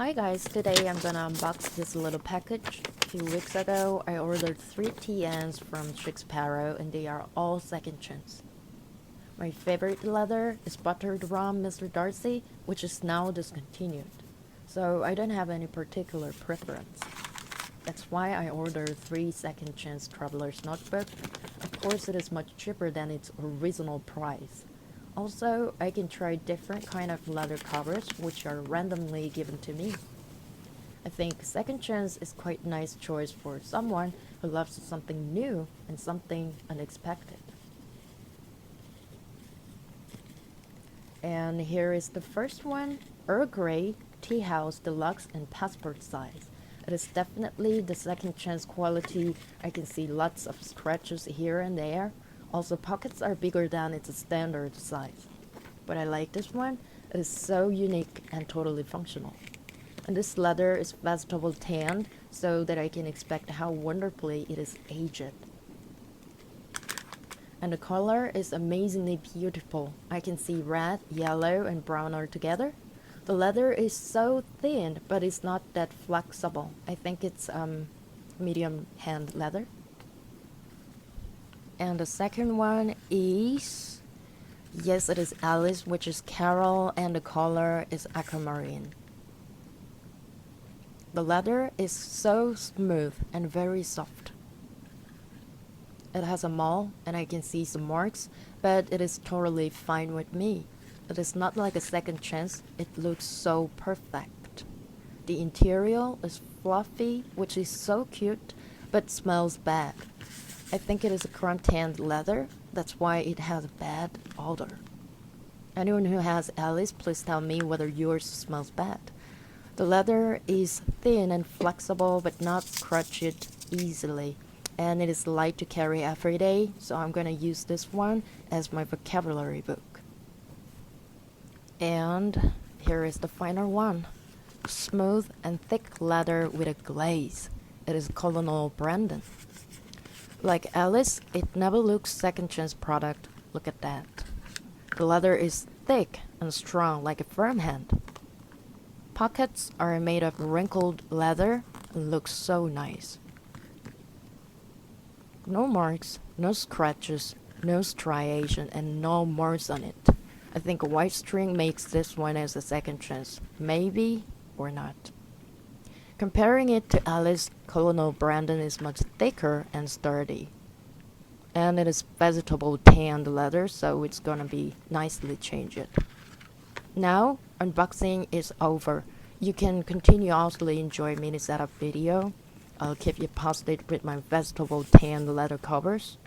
Hi guys, today I'm gonna unbox this little package. A few weeks ago I ordered 3 TNs from Chic Sparrow and they are all second chance. My favorite leather is buttered rum Mr. Darcy, which is now discontinued. So I don't have any particular preference. That's why I ordered 3 second chance traveler's notebook. Of course it is much cheaper than its original price. Also, I can try different kind of leather covers which are randomly given to me. I think second chance is quite nice choice for someone who loves something new and something unexpected. And here is the first one, Earl Grey Tea House Deluxe in passport size. It is definitely the second chance quality. I can see lots of scratches here and there. Also, pockets are bigger than its standard size. But I like this one. It is so unique and totally functional. And this leather is vegetable tanned so that I can expect how wonderfully it is aged. And the color is amazingly beautiful. I can see red, yellow, and brown are together. The leather is so thin, but it's not that flexible. I think it's medium hand leather. And the second one is, yes, it is Alice, which is Carol, and the color is aquamarine. The leather is so smooth and very soft. It has a mole, and I can see some marks, but it is totally fine with me. It is not like a second chance, it looks so perfect. The interior is fluffy, which is so cute, but smells bad. I think it is a crumb tanned leather, that's why it has a bad odor. Anyone who has Alice, please tell me whether yours smells bad. The leather is thin and flexible but not scratched easily. And it is light to carry every day, so I'm gonna use this one as my vocabulary book. And here is the final one. Smooth and thick leather with a glaze. It is Colonel Brandon. Like Alice, it never looks second chance product. Look at that. The leather is thick and strong like a firm hand. Pockets are made of wrinkled leather and look so nice. No marks, no scratches, no striation, and no marks on it. I think a white string makes this one as a second chance. Maybe or not. Comparing it to Alice, Colonel Brandon is much thicker and sturdy. And it is vegetable tanned leather, so it's gonna be nicely changed. Now, unboxing is over. You can continuously enjoy mini setup video. I'll keep you posted with my vegetable tanned leather covers.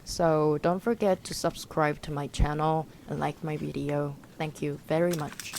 So don't forget to subscribe to my channel and like my video. Thank you very much.